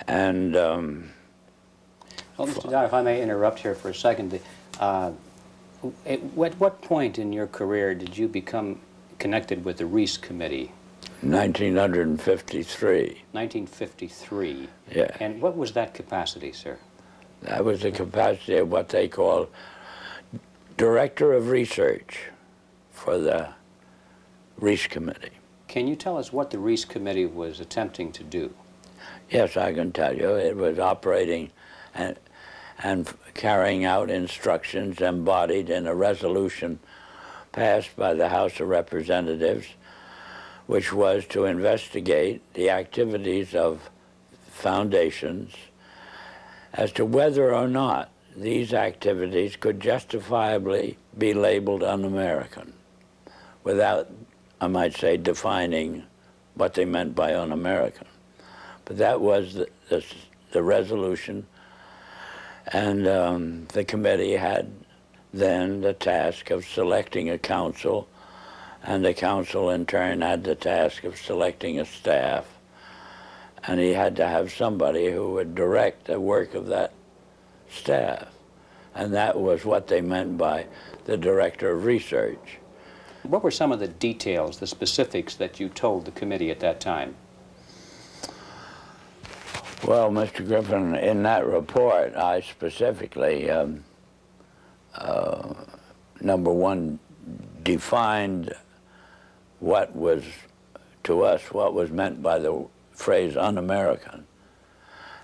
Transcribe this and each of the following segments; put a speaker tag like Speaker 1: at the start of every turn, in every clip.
Speaker 1: And
Speaker 2: Well, Mr. Dodd, if I may interrupt here for a second, at what point in your career did you become connected with the Reese Committee?
Speaker 1: 1953.
Speaker 2: 1953.
Speaker 1: Yeah.
Speaker 2: And what was that capacity, sir?
Speaker 1: That was the capacity of what they call Director of Research for the Reese Committee.
Speaker 2: Can you tell us what the Reese Committee was attempting to do?
Speaker 1: Yes, I can tell you. It was operating and carrying out instructions embodied in a resolution passed by the House of Representatives, which was to investigate the activities of foundations as to whether or not these activities could justifiably be labeled un-American without, I might say, defining what they meant by un-American. But that was the resolution, and the committee had then the task of selecting a council, and the council in turn had the task of selecting a staff, and he had to have somebody who would direct the work of that staff, and that was what they meant by the Director of Research.
Speaker 2: What were some of the details, the specifics that you told the committee at that time?
Speaker 1: Well, Mr. Griffin, in that report, I specifically, number one, defined what was, to us, what was meant by the phrase un-American.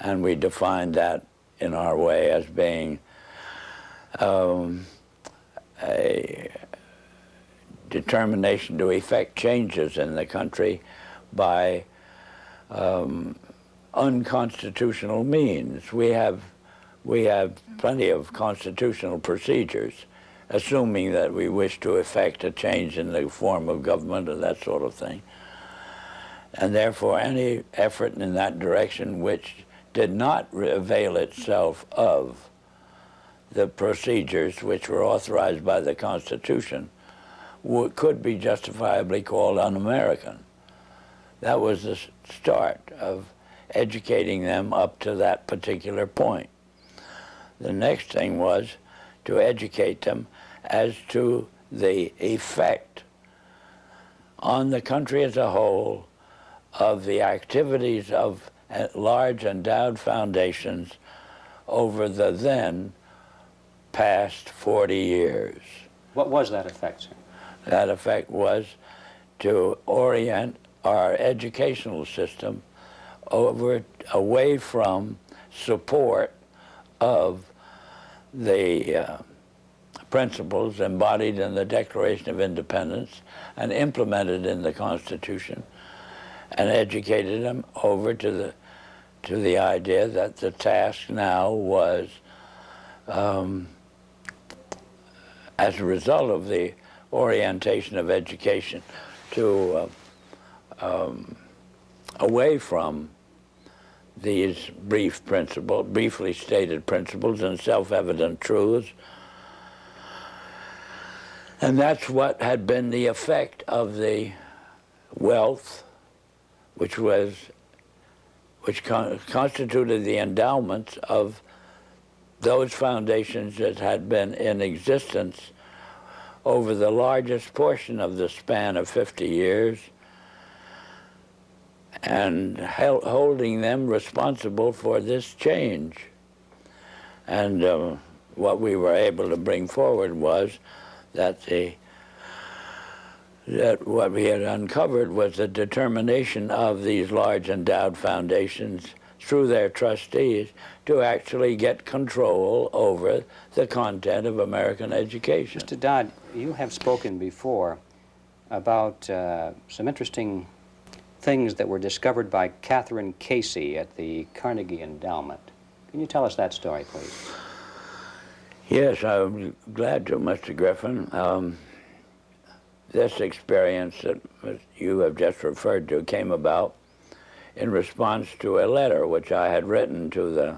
Speaker 1: And we defined that in our way as being a determination to effect changes in the country by unconstitutional means. We have plenty of constitutional procedures, assuming that we wish to effect a change in the form of government or that sort of thing. And therefore, any effort in that direction which did not avail itself of the procedures which were authorized by the Constitution could be justifiably called un-American. That was the start of educating them up to that particular point. The next thing was to educate them as to the effect on the country as a whole of the activities of large endowed foundations over the then past 40 years.
Speaker 2: What was that effect, sir?
Speaker 1: That effect was to orient our educational system away from support of the principles embodied in the Declaration of Independence and implemented in the Constitution, and educated them over to the idea that the task now was, as a result of the orientation of education, to away from these briefly stated principles and self-evident truths. And that's what had been the effect of the wealth which constituted the endowments of those foundations that had been in existence over the largest portion of the span of 50 years, and holding them responsible for this change. And what we were able to bring forward was that what we had uncovered was the determination of these large endowed foundations through their trustees to actually get control over the content of American education.
Speaker 2: Mr. Dodd, you have spoken before about some interesting things that were discovered by Catherine Casey at the Carnegie Endowment. Can you tell us that story, please?
Speaker 1: Yes, I'm glad to, Mr. Griffin. This experience that you have just referred to came about in response to a letter which I had written to the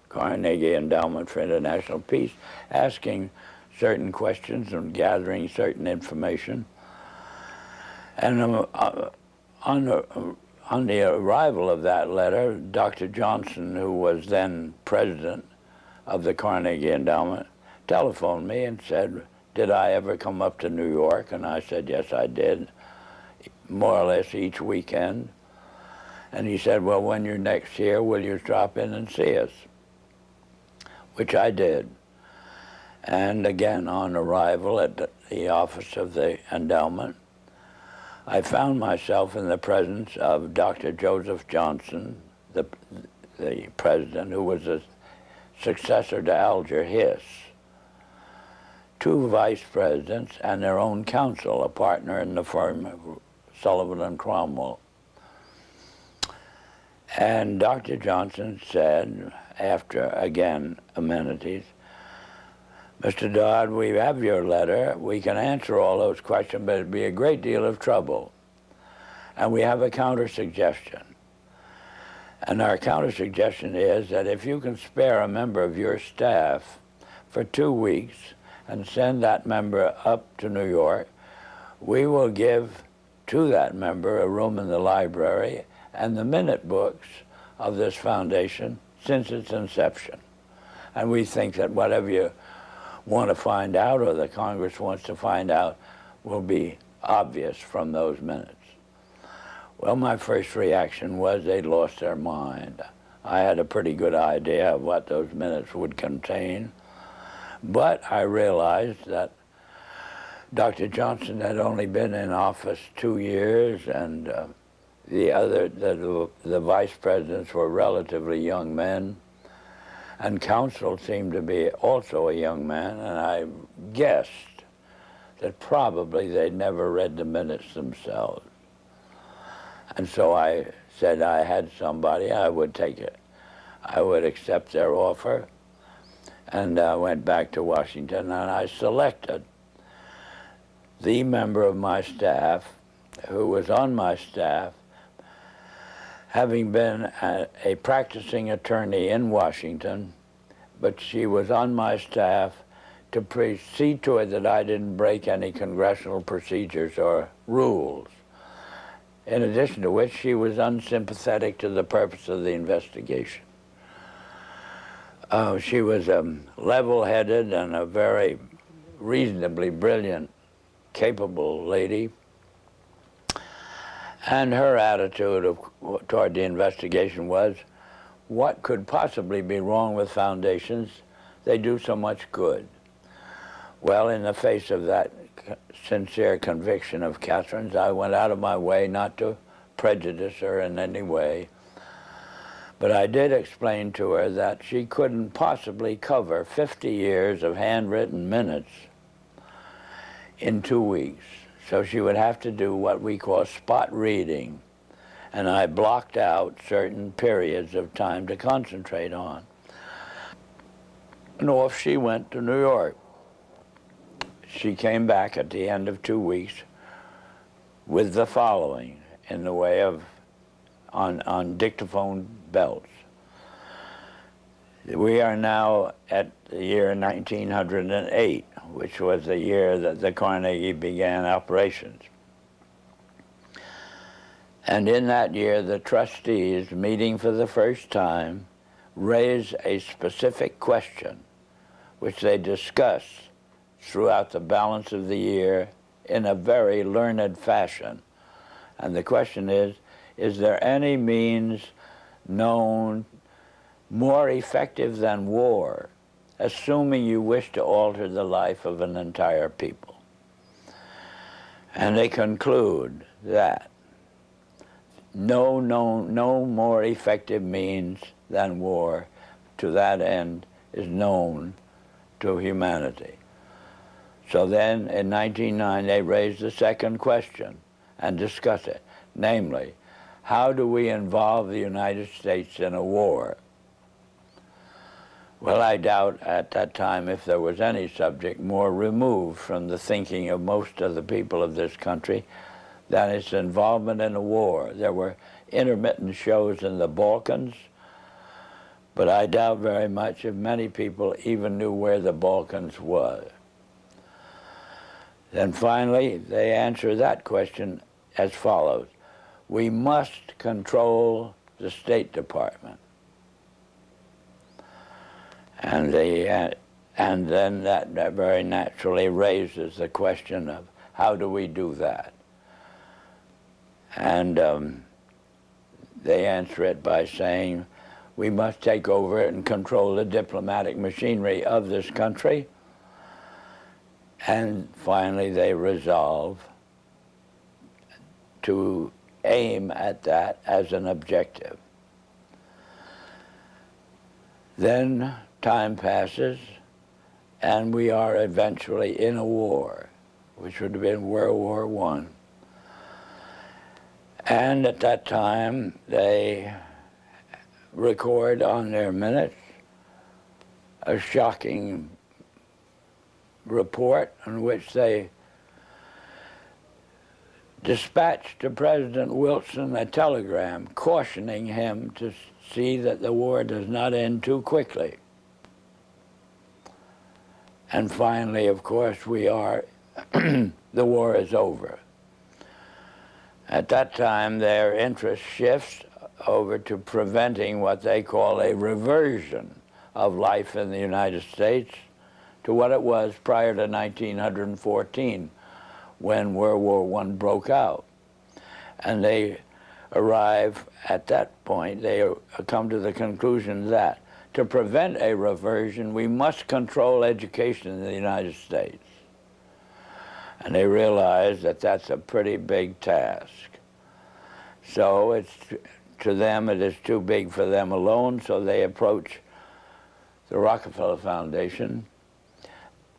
Speaker 1: Carnegie Endowment for International Peace, asking certain questions and gathering certain information. And On the arrival of that letter, Dr. Johnson, who was then president of the Carnegie Endowment, telephoned me and said, did I ever come up to New York? And I said, yes, I did, more or less each weekend. And he said, well, when you're next here, will you drop in and see us? Which I did. And again, on arrival at the office of the endowment, I found myself in the presence of Dr. Joseph Johnson, the president, who was a successor to Alger Hiss, two vice presidents, and their own counsel, a partner in the firm of Sullivan and Cromwell. And Dr. Johnson said, after, again, amenities, Mr. Dodd, we have your letter. We can answer all those questions, but it'd be a great deal of trouble. And we have a counter-suggestion. And our counter-suggestion is that if you can spare a member of your staff for 2 weeks and send that member up to New York, we will give to that member a room in the library and the minute books of this foundation since its inception. And we think that whatever you want to find out, or the Congress wants to find out, will be obvious from those minutes. Well, my first reaction was they'd lost their mind. I had a pretty good idea of what those minutes would contain, but I realized that Dr. Johnson had only been in office 2 years, and the vice presidents were relatively young men, and counsel seemed to be also a young man, and I guessed that probably they'd never read the minutes themselves. And so I said I had somebody, I would take it. I would accept their offer, and I went back to Washington, and I selected the member of my staff who was on my staff, having been a practicing attorney in Washington, but she was on my staff to see to it that I didn't break any congressional procedures or rules. In addition to which, she was unsympathetic to the purpose of the investigation. She was level-headed and a very reasonably brilliant, capable lady. And her attitude toward the investigation was, what could possibly be wrong with foundations? They do so much good. Well, in the face of that sincere conviction of Catherine's, I went out of my way not to prejudice her in any way. But I did explain to her that she couldn't possibly cover 50 years of handwritten minutes in 2 weeks. So she would have to do what we call spot reading. And I blocked out certain periods of time to concentrate on. And off she went to New York. She came back at the end of 2 weeks with the following in the way of, on dictaphone belts. We are now at the year 1908, which was the year that the Carnegie began operations. And in that year, the trustees, meeting for the first time, raised a specific question, which they discussed throughout the balance of the year in a very learned fashion. And the question is there any means known more effective than war, assuming you wish to alter the life of an entire people? And they conclude that no more effective means than war to that end is known to humanity. So then in 1909 they raised the second question and discussed it, namely, how do we involve the United States in a war? Well, I doubt at that time if there was any subject more removed from the thinking of most of the people of this country than its involvement in a war. There were intermittent shows in the Balkans, but I doubt very much if many people even knew where the Balkans was. Then finally, they answer that question as follows. we must control the State Department. And then that very naturally raises the question of how do we do that? And they answer it by saying, we must take over and control the diplomatic machinery of this country. And finally, they resolve to aim at that as an objective. Then time passes, and we are eventually in a war, which would have been World War I. And at that time, they record on their minutes a shocking report in which they dispatched to President Wilson a telegram cautioning him to see that the war does not end too quickly. And finally, of course, we are, the war is over. At that time, their interest shifts over to preventing what they call a reversion of life in the United States to what it was prior to 1914, when World War I broke out. And they arrive at that point, they come to the conclusion that to prevent a reversion, we must control education in the United States. And they realize that that's a pretty big task. So it's, to them, it is too big for them alone, so they approach the Rockefeller Foundation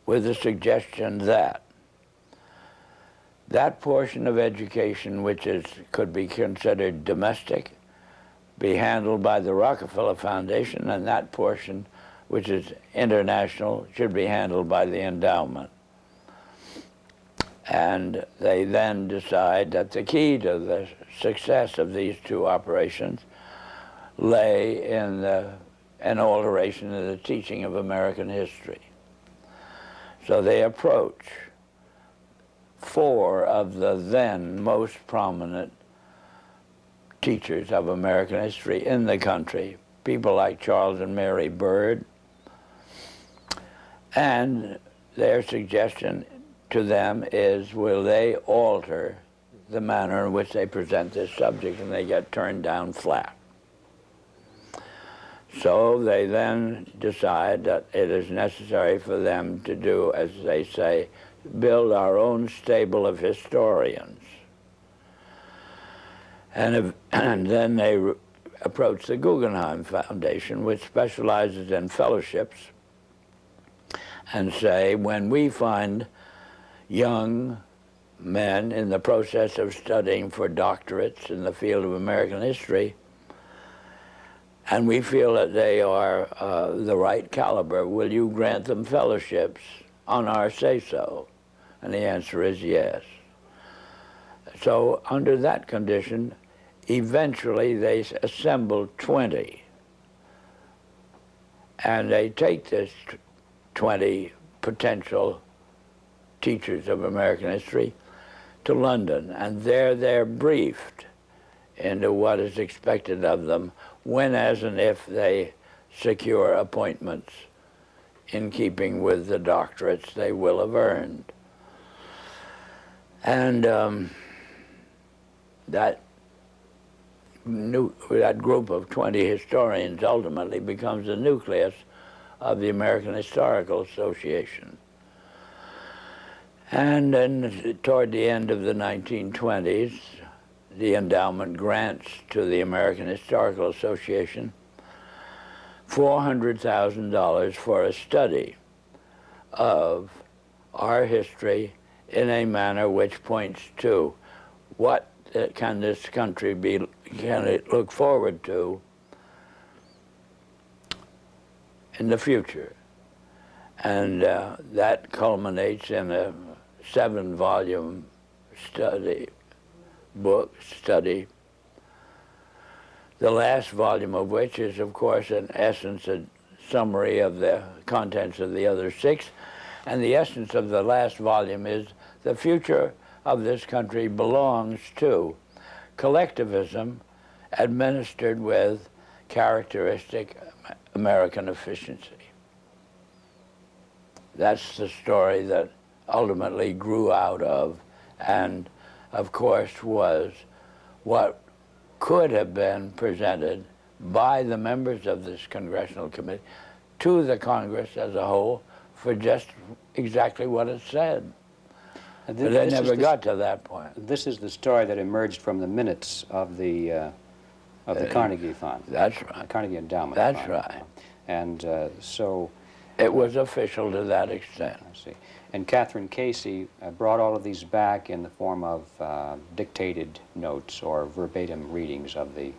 Speaker 1: with the suggestion that that portion of education which could be considered domestic be handled by the Rockefeller Foundation, and that portion which is international should be handled by the endowment. And they then decide that the key to the success of these two operations lay in an alteration of the teaching of American history. So they approach 4 of the then most prominent teachers of American history in the country, people like Charles and Mary Bird, and their suggestion to them is, will they alter the manner in which they present this subject, and they get turned down flat. So they then decide that it is necessary for them to do, as they say, build our own stable of historians. And then they approach the Guggenheim Foundation, which specializes in fellowships, and say, when we find young men in the process of studying for doctorates in the field of American history, and we feel that they are the right caliber, will you grant them fellowships on our say-so? And the answer is yes. So under that condition, eventually they assemble 20. And they take this 20 potential teachers of American history to London, and there they're briefed into what is expected of them when, as and if they secure appointments in keeping with the doctorates they will have earned. And that group of 20 historians ultimately becomes the nucleus of the American Historical Association. And then toward the end of the 1920s, the endowment grants to the American Historical Association $400,000 for a study of our history in a manner which points to what can this country can it look forward to in the future. And that culminates in a 7-volume study, the last volume of which is, of course, in essence, a summary of the contents of the other 6. And the essence of the last volume is the future of this country belongs to collectivism administered with characteristic American efficiency. That's the story that ultimately grew out of, and of course was what could have been presented by the members of this congressional committee to the Congress as a whole for just exactly what it said. But they never got to that point.
Speaker 2: This is the story that emerged from the minutes of the Carnegie Fund.
Speaker 1: That's right.
Speaker 2: The Carnegie Endowment
Speaker 1: That's
Speaker 2: Fund.
Speaker 1: right.
Speaker 2: And so...
Speaker 1: It was official to that extent.
Speaker 2: I see. And Catherine Casey brought all of these back in the form of dictated notes or verbatim readings of the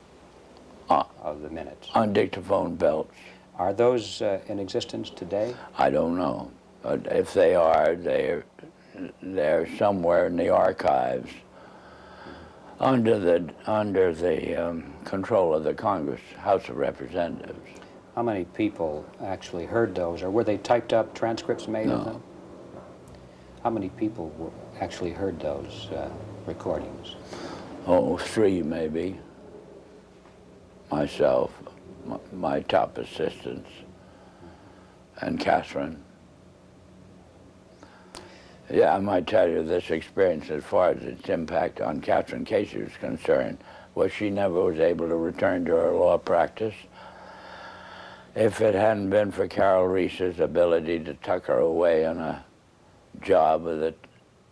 Speaker 2: minutes.
Speaker 1: On dictaphone belts.
Speaker 2: Are those in existence today?
Speaker 1: I don't know. But if they are, they're somewhere in the archives under the control of the Congress, House of Representatives.
Speaker 2: How many people actually heard those, or were they typed up transcripts made of them? How many people actually heard those recordings?
Speaker 1: Oh, 3 maybe. Myself, my top assistants, and Catherine. Yeah, I might tell you this experience, as far as its impact on Catherine Casey was concerned, was she never was able to return to her law practice. If it hadn't been for Carol Reese's ability to tuck her away on a job with the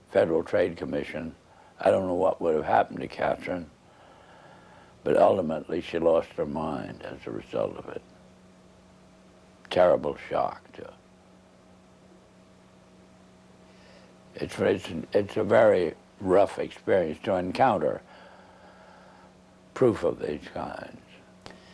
Speaker 1: Federal Trade Commission, I don't know what would have happened to Catherine. But ultimately, she lost her mind as a result of it. Terrible shock to her. It's a very rough experience to encounter proof of these kinds.